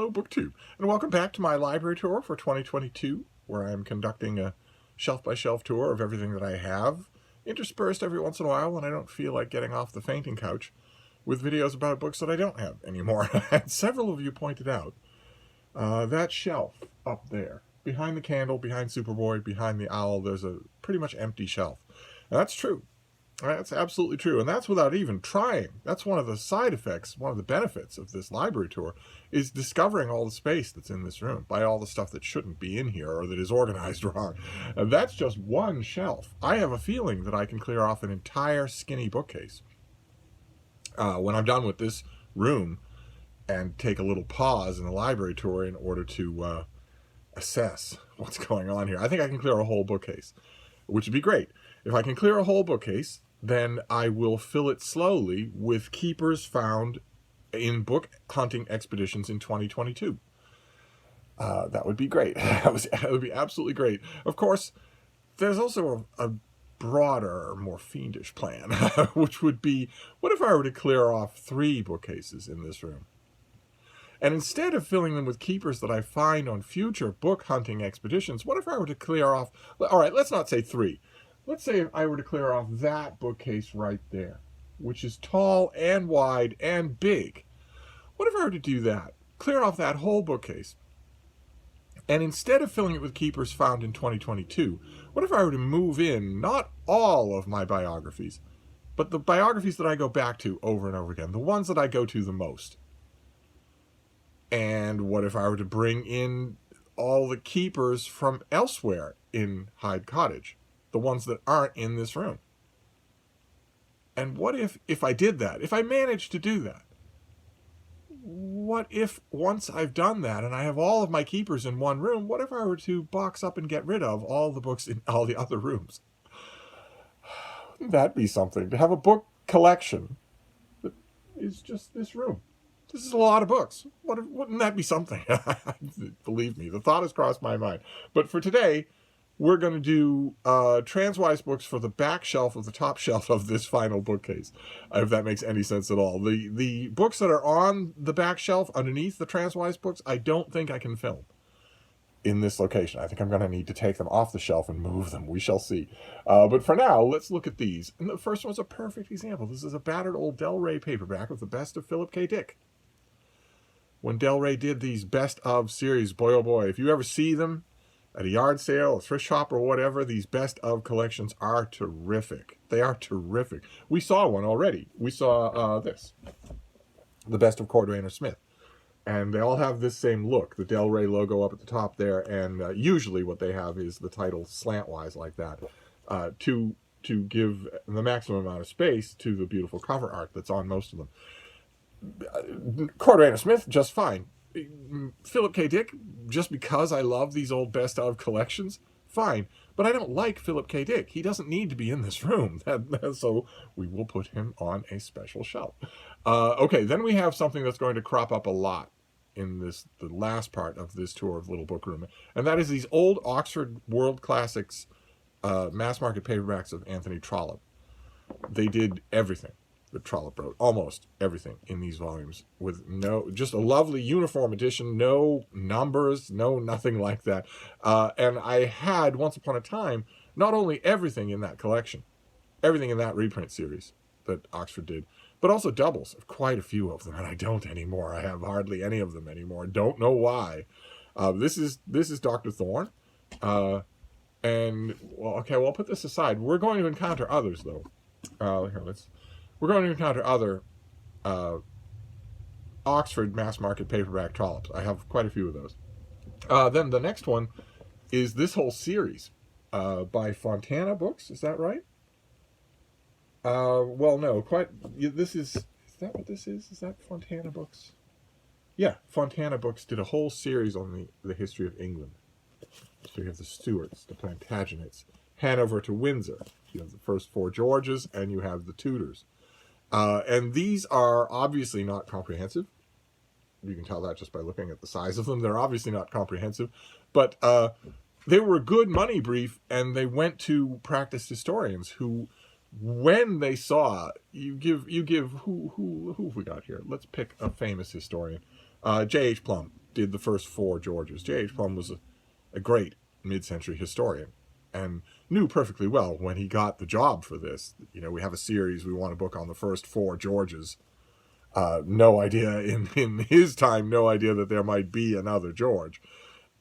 Hello, BookTube, and welcome back to my library tour for 2022, where I'm conducting a shelf-by-shelf tour of everything that I have, interspersed every once in a while when I don't feel like getting off the fainting couch, with videos about books that I don't have anymore. And several of you pointed out that shelf up there, behind the candle, behind Superboy, behind the owl, there's a pretty much empty shelf. And that's true. That's absolutely true, and that's without even trying. That's one of the side effects, one of the benefits of this library tour, is discovering all the space that's in this room by all the stuff that shouldn't be in here or that is organized wrong. And that's just one shelf. I have a feeling that I can clear off an entire skinny bookcase when I'm done with this room and take a little pause in the library tour in order to assess what's going on here. I think I can clear a whole bookcase, which would be great. If I can clear a whole bookcase, then I will fill it slowly with keepers found in book hunting expeditions in 2022. That would be great. That would be absolutely great. Of course, there's also a broader, more fiendish plan, which would be, what if I were to clear off 3 bookcases in this room? And instead of filling them with keepers that I find on future book hunting expeditions, what if I were to clear off, all right, let's not say 3. Let's say if I were to clear off that bookcase right there, which is tall and wide and big. What if I were to do that? Clear off that whole bookcase. And instead of filling it with keepers found in 2022, what if I were to move in not all of my biographies, but the biographies that I go back to over and over again, the ones that I go to the most? And what if I were to bring in all the keepers from elsewhere in Hyde Cottage? The ones that aren't in this room. And what if I did that, if I managed to do that, what if once I've done that and I have all of my keepers in one room, what if I were to box up and get rid of all the books in all the other rooms? Wouldn't that be something, to have a book collection that is just this room? This is a lot of books. Wouldn't that be something? Believe me, the thought has crossed my mind. But for today, we're going to do transwise books for the back shelf of the top shelf of this final bookcase, if that makes any sense at all. The books that are on the back shelf underneath the transwise books, I don't think I can film in this location. I think I'm going to need to take them off the shelf and move them. We shall see. But for now, let's look at these. And the first one's a perfect example. This is a battered old Del Rey paperback of the best of Philip K. Dick. When Del Rey did these best of series, boy oh boy, if you ever see them at a yard sale, a thrift shop, or whatever, these best of collections are terrific. They are terrific. We saw one already. We saw this, the best of Cordwainer Smith. And they all have this same look, the Del Rey logo up at the top there, and usually what they have is the title slantwise like that, to give the maximum amount of space to the beautiful cover art that's on most of them. Cordwainer Smith, just fine. Philip K. Dick, just because I love these old best of collections, fine. But I don't like Philip K. Dick. He doesn't need to be in this room. So we will put him on a special shelf. Okay, then we have something that's going to crop up a lot in the last part of this tour of Little Book Room. And that is these old Oxford World Classics mass market paperbacks of Anthony Trollope. They did everything that Trollope wrote, almost everything in these volumes, with just a lovely uniform edition, no numbers, no nothing like that. And I had, once upon a time, not only everything in that collection, everything in that reprint series that Oxford did, but also doubles of quite a few of them, and I don't anymore. I have hardly any of them anymore. Don't know why. This is Dr. Thorne. And, well, okay, well, I'll put this aside. We're going to encounter others, though. We're going to encounter other Oxford mass market paperback Trollopes. I have quite a few of those. Then the next one is this whole series by Fontana Books. Is that right? Well, no, is that what this is? Is that Fontana Books? Yeah, Fontana Books did a whole series on the history of England. So you have the Stuarts, the Plantagenets, Hanover to Windsor. You have the first 4 Georges, and you have the Tudors. And these are obviously not comprehensive. You can tell that just by looking at the size of them. They're obviously not comprehensive, but they were a good money brief, and they went to practiced historians who, when they saw, who have we got here? Let's pick a famous historian. J.H. Plum. did the first 4 Georges. J.H. Plum was a great mid-century historian and knew perfectly well when he got the job for this. You know, we have a series, we want a book on the first 4 Georges. No idea in his time, no idea that there might be another George.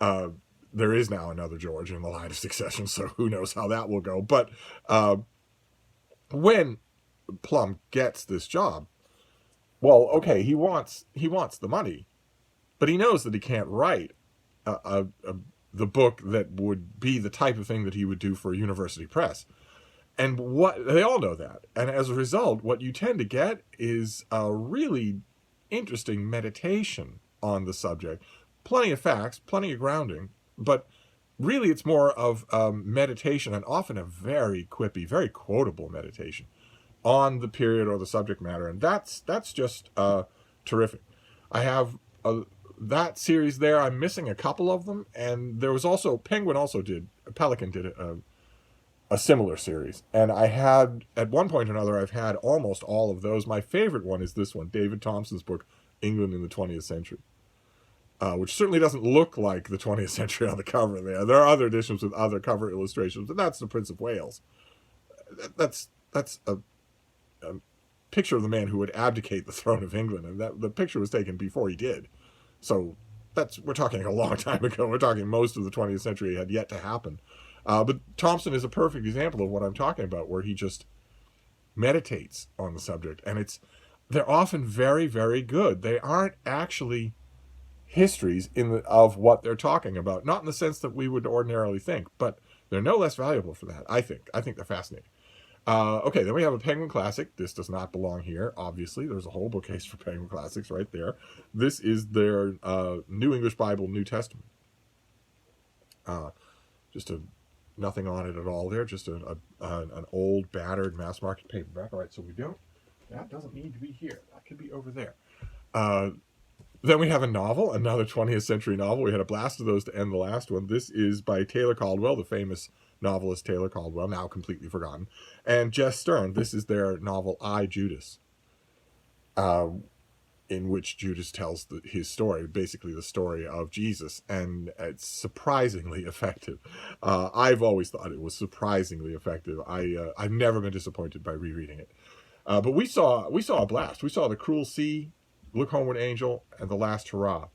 There is now another George in the line of succession, so who knows how that will go. But when Plum gets this job, well, okay, he wants the money, but he knows that he can't write the book that would be the type of thing that he would do for a university press. And what they all know that. And as a result, what you tend to get is a really interesting meditation on the subject. Plenty of facts, plenty of grounding, but really it's more of meditation, and often a very quippy, very quotable meditation on the period or the subject matter. And that's just terrific. I have that series there. I'm missing a couple of them. And there was also, Pelican did a similar series. And I had, at one point or another, I've had almost all of those. My favorite one is this one, David Thompson's book, England in the 20th Century, which certainly doesn't look like the 20th century on the cover there. There are other editions with other cover illustrations, but that's the Prince of Wales. That's a picture of the man who would abdicate the throne of England, and the picture was taken before he did. So we're talking a long time ago. We're talking most of the 20th century had yet to happen. But Thompson is a perfect example of what I'm talking about, where he just meditates on the subject, and they're often very, very good. They aren't actually histories of what they're talking about, not in the sense that we would ordinarily think, but they're no less valuable for that. I think they're fascinating. Okay, then we have a Penguin Classic. This does not belong here, obviously. There's a whole bookcase for Penguin Classics right there. This is their New English Bible, New Testament. Nothing on it at all there, just an old, battered mass market paperback. All right, so that doesn't need to be here. That could be over there. Then we have a novel, another 20th century novel. We had a blast of those to end the last one. This is by Taylor Caldwell, the famous novelist Taylor Caldwell, now completely forgotten, and Jess Stern. This is their novel, I, Judas, in which Judas tells his story, basically the story of Jesus, and it's surprisingly effective. I've always thought it was surprisingly effective. I've never been disappointed by rereading it. But we saw a blast. We saw The Cruel Sea, Look Homeward Angel, and The Last Hurrah.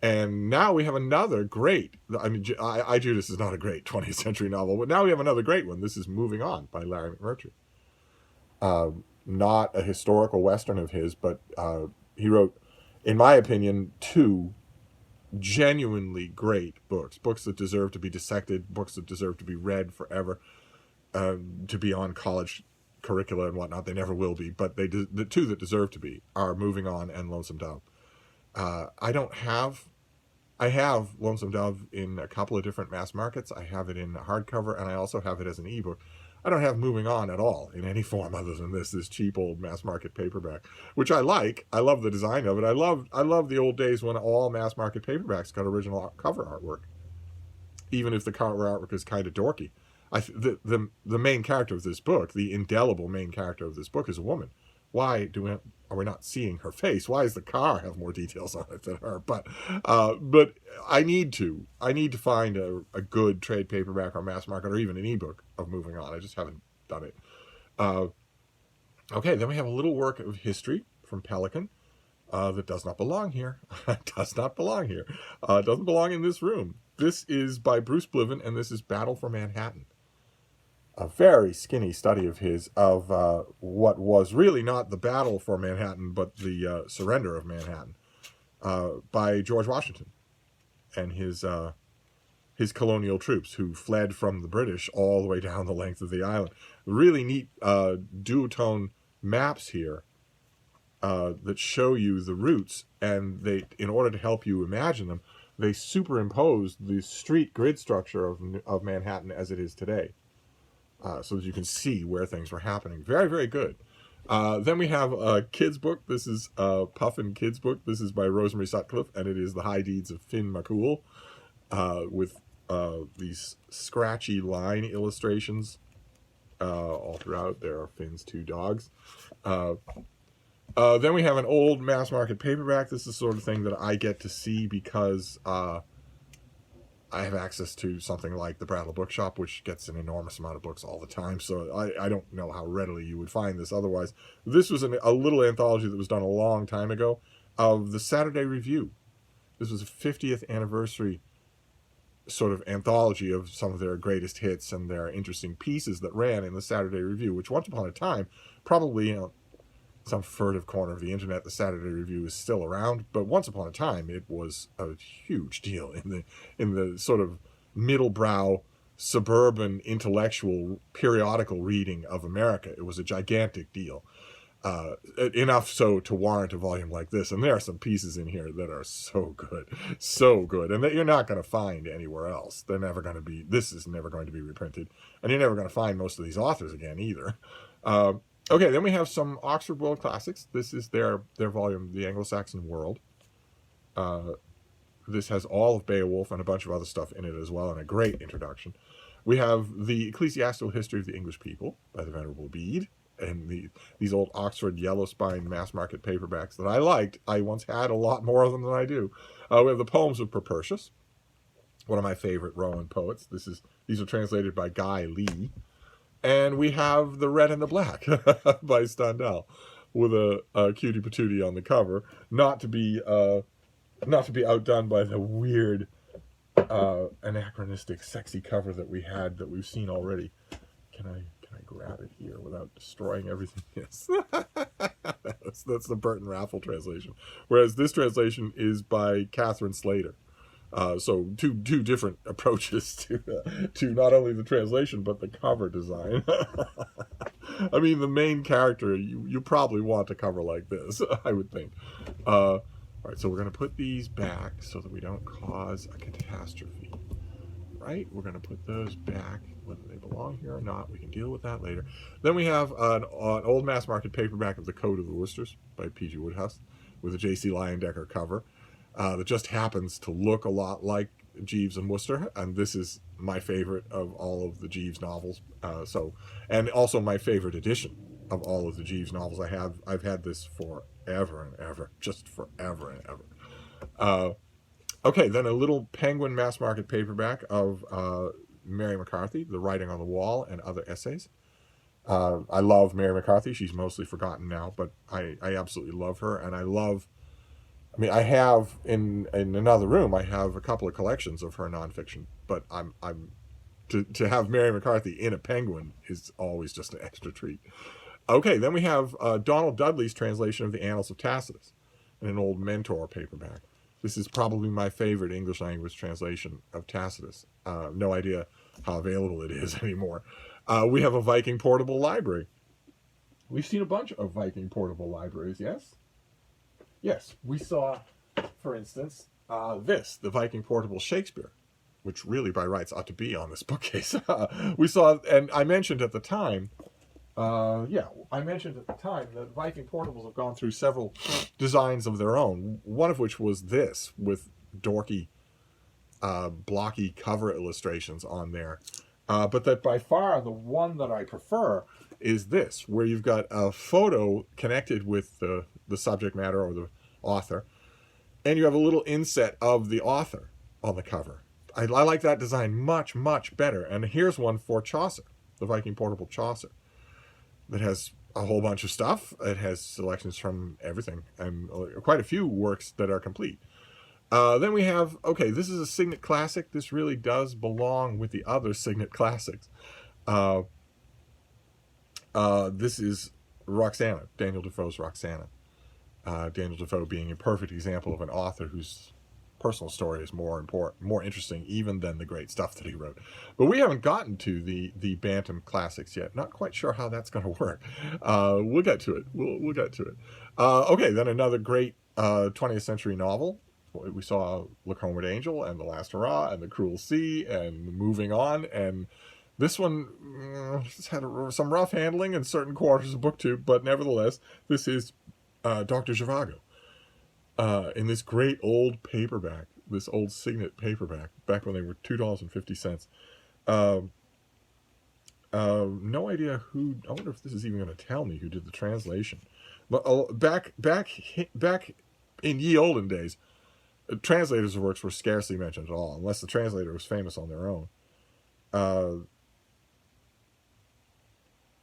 And now we have another great, I, Judas is not a great 20th century novel, but now we have another great one. This is Moving On by Larry McMurtry. Not a historical Western of his, but he wrote, in my opinion, 2 genuinely great books that deserve to be dissected, books that deserve to be read forever, to be on college curricula and whatnot. They never will be, but the 2 that deserve to be are Moving On and Lonesome Dove. I have Lonesome Dove in a couple of different mass markets. I have it in hardcover, and I also have it as an ebook. I don't have Moving On at all in any form other than this cheap old mass market paperback, which I like. I love the design of it. I love the old days when all mass market paperbacks got original cover artwork, even if the cover artwork is kind of dorky. The main character of this book, the indelible main character of this book, is a woman. Why are we not seeing her face? Why does the car have more details on it than her? But I need to find a good trade paperback or mass market or even an ebook of Moving On. I just haven't done it. Okay, then we have a little work of history from Pelican that does not belong here. Does not belong here. Doesn't belong in this room. This is by Bruce Bliven, and this is Battle for Manhattan. A very skinny study of his of what was really not the battle for Manhattan, but the surrender of Manhattan by George Washington and his colonial troops who fled from the British all the way down the length of the island. Really neat duotone maps here that show you the routes, and they, in order to help you imagine them, they superimposed the street grid structure of Manhattan as it is today. So that you can see where things were happening. Very, very good. Then we have a kid's book. This is a Puffin kid's book. This is by Rosemary Sutcliffe, and it is The High Deeds of Finn McCool, with these scratchy line illustrations all throughout. There are Finn's 2 dogs. Then we have an old mass market paperback. This is the sort of thing that I get to see because I have access to something like the Brattle Bookshop, which gets an enormous amount of books all the time. So I don't know how readily you would find this otherwise. This was a little anthology that was done a long time ago of the Saturday Review. This was a 50th anniversary sort of anthology of some of their greatest hits and their interesting pieces that ran in the Saturday Review, which once upon a time, probably, you know, some furtive corner of the internet, the Saturday Review is still around, but once upon a time it was a huge deal in the sort of middle-brow suburban intellectual periodical reading of America. It was a gigantic deal. Enough so to warrant a volume like this. And there are some pieces in here that are so good, and that you're not going to find anywhere else. They're never going to be, this is never going to be reprinted, and you're never going to find most of these authors again either. Okay, then we have some Oxford World Classics. This is their volume, The Anglo-Saxon World. This has all of Beowulf and a bunch of other stuff in it as well, and a great introduction. We have The Ecclesiastical History of the English People by the Venerable Bede, and these old Oxford yellow spine mass market paperbacks that I liked. I once had a lot more of them than I do. We have the Poems of Propertius, one of my favorite Roman poets. These are translated by Guy Lee. And we have The Red and the Black by Stendhal, with a cutie patootie on the cover, not to be outdone by the weird anachronistic sexy cover that we've seen already. Can I grab it here without destroying everything? Yes. That's the Burton Raffle translation. Whereas this translation is by Catherine Slater. So two different approaches to not only the translation, but the cover design. I mean, the main character, you probably want a cover like this, I would think. All right, so we're going to put these back so that we don't cause a catastrophe. Right? We're going to put those back, whether they belong here or not. We can deal with that later. Then we have an old mass market paperback of The Code of the Worcesters by P.G. Wodehouse with a J.C. Leyendecker cover that just happens to look a lot like Jeeves and Wooster, and this is my favorite of all of the Jeeves novels. And also my favorite edition of all of the Jeeves novels. I've had this forever and ever, just forever and ever. Okay, then a little Penguin mass market paperback of Mary McCarthy, The Writing on the Wall and Other Essays. I love Mary McCarthy. She's mostly forgotten now, but I absolutely love her, and I have in another room, I have a couple of collections of her nonfiction, but to have Mary McCarthy in a Penguin is always just an extra treat. Okay, then we have Donald Dudley's translation of the Annals of Tacitus in an old Mentor paperback. This is probably my favorite English language translation of Tacitus. No idea how available it is anymore. We have a Viking portable library. We've seen a bunch of Viking portable libraries, yes? Yes, we saw, for instance, the Viking portable Shakespeare, which really by rights ought to be on this bookcase. We saw, and I mentioned at the time, that Viking portables have gone through several designs of their own, one of which was this, with dorky, blocky cover illustrations on there. But that by far the one that I prefer is this, where you've got a photo connected with the subject matter or the author, and you have a little inset of the author on the cover. I like that design much, much better. And here's one for Chaucer, the Viking portable Chaucer, that has a whole bunch of stuff. It has selections from everything, and quite a few works that are complete. Then we have, okay, this is a Signet Classic. This really does belong with the other Signet Classics. This is Roxana, Daniel Defoe's Roxana. Daniel Defoe being a perfect example of an author whose personal story is more interesting even than the great stuff that he wrote. But we haven't gotten to the Bantam Classics yet. Not quite sure how that's going to work. We'll get to it. We'll get to it. Okay, then another great 20th century novel. We saw Look Homeward Angel and The Last Hurrah and The Cruel Sea and Moving On, and this one has had some rough handling in certain quarters of booktube, but nevertheless, this is Dr. Zhivago in this great old paperback, this old Signet paperback, back when they were $2.50. No idea who, I wonder if this is even going to tell me who did the translation. But back in ye olden days, translators' works were scarcely mentioned at all, unless the translator was famous on their own.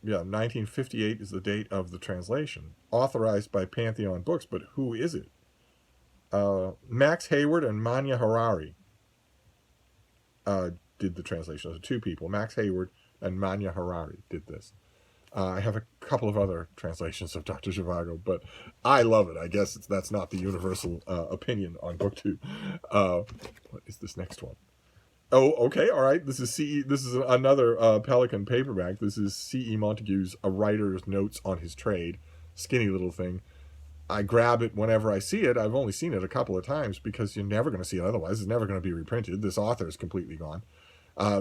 Yeah, 1958 is the date of the translation, authorized by Pantheon Books, but who is it? Max Hayward and Manya Harari did the translation. Those are two people. Max Hayward and Manya Harari did this. I have a couple of other translations of Dr. Zhivago, but I love it. I guess that's not the universal opinion on BookTube. What is this next one? Oh, okay, all right. This is another Pelican paperback. This is C.E. Montague's A Writer's Notes on His Trade. Skinny little thing. I grab it whenever I see it. I've only seen it a couple of times because you're never going to see it otherwise. It's never going to be reprinted. This author is completely gone.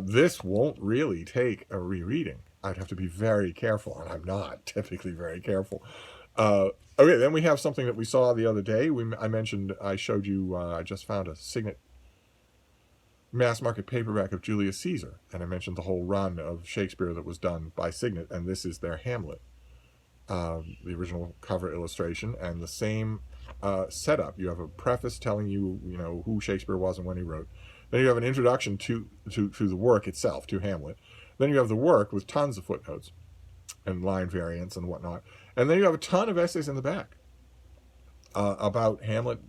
This won't really take a rereading. I'd have to be very careful, and I'm not typically very careful. Okay, then we have something that we saw the other day. I showed you, I just found a Signet mass market paperback of Julius Caesar, and I mentioned the whole run of Shakespeare that was done by Signet, and this is their Hamlet. The original cover illustration, and the same setup. You have a preface telling you, who Shakespeare was and when he wrote. Then you have an introduction to the work itself, to Hamlet. Then you have the work with tons of footnotes and line variants and whatnot. And then you have a ton of essays in the back about Hamlet,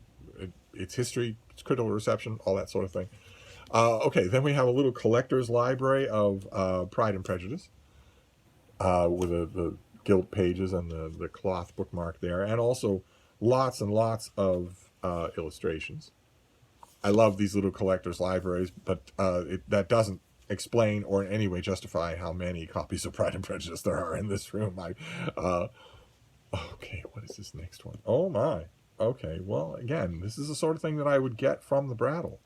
its history, its critical reception, all that sort of thing. Okay, then we have a little collector's library of Pride and Prejudice with the gilt pages and the cloth bookmark there, and also lots and lots of illustrations. I love these little collector's libraries, but that doesn't explain or in any way justify how many copies of Pride and Prejudice there are in this room. Okay, what is this next one? Oh my. Okay, well, again, this is the sort of thing that I would get from the Brattle.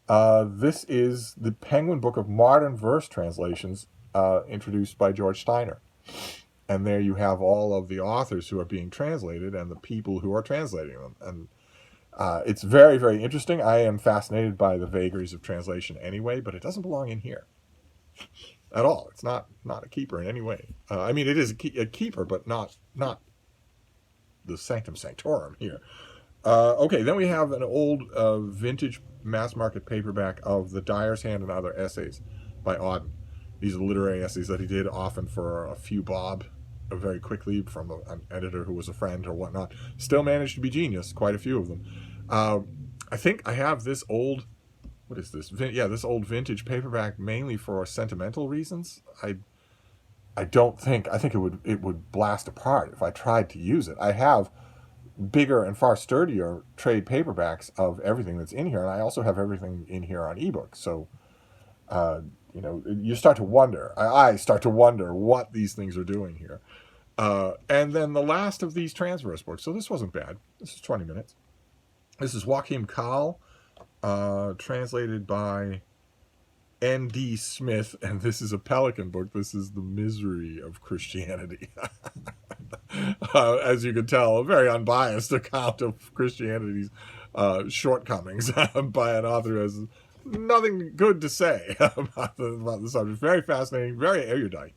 This is the Penguin Book of Modern Verse Translations, introduced by George Steiner. And there you have all of the authors who are being translated and the people who are translating them. And it's very, very interesting. I am fascinated by the vagaries of translation anyway, but it doesn't belong in here at all. It's not a keeper in any way. I mean, it is a keeper, but not the sanctum sanctorum here. Okay, then we have an old vintage mass market paperback of The Dyer's Hand and Other Essays by Auden. These are literary essays that he did, often for a few bob, very quickly, from an editor who was a friend or whatnot. Still managed to be genius, quite a few of them. I think I have this old, what is this? This old vintage paperback mainly for sentimental reasons. I think it would blast apart if I tried to use it. I have bigger and far sturdier trade paperbacks of everything that's in here, and I also have everything in here on ebook. So, you start to wonder. I start to wonder what these things are doing here. And then the last of these transverse books. So this wasn't bad. This is 20 minutes. This is Joachim Kahl, translated by N.D. Smith, and this is a Pelican book. This is The Misery of Christianity. As you can tell, a very unbiased account of Christianity's shortcomings by an author who has nothing good to say about the subject. Very fascinating, very erudite.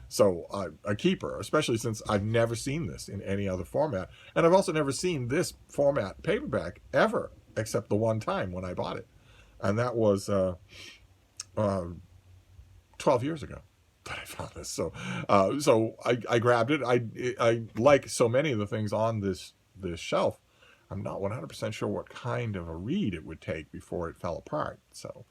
So a keeper, especially since I've never seen this in any other format. And I've also never seen this format paperback ever, except the one time when I bought it. And that was 12 years ago that I found this. So I grabbed it. I like so many of the things on this shelf. I'm not 100% sure what kind of a read it would take before it fell apart. So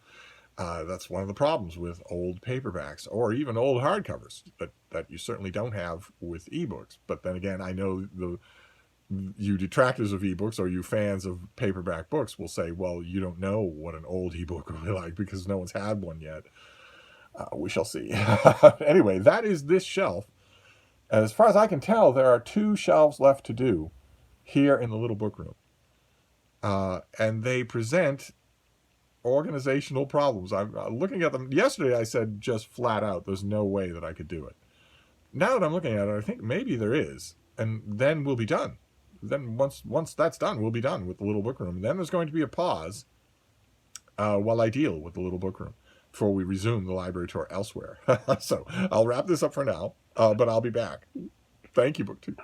that's one of the problems with old paperbacks or even old hardcovers that you certainly don't have with ebooks. But then again, I know you detractors of ebooks or you fans of paperback books will say, well, you don't know what an old ebook will be like because no one's had one yet. We shall see. Anyway, that is this shelf. As far as I can tell, there are 2 shelves left to do here in the little book room. And they present organizational problems. I'm looking at them. Yesterday I said just flat out, there's no way that I could do it. Now that I'm looking at it, I think maybe there is. And then we'll be done. Then once that's done, we'll be done with the little book room. Then there's going to be a pause while I deal with the little book room before we resume the library tour elsewhere. So I'll wrap this up for now, but I'll be back. Thank you, BookTube.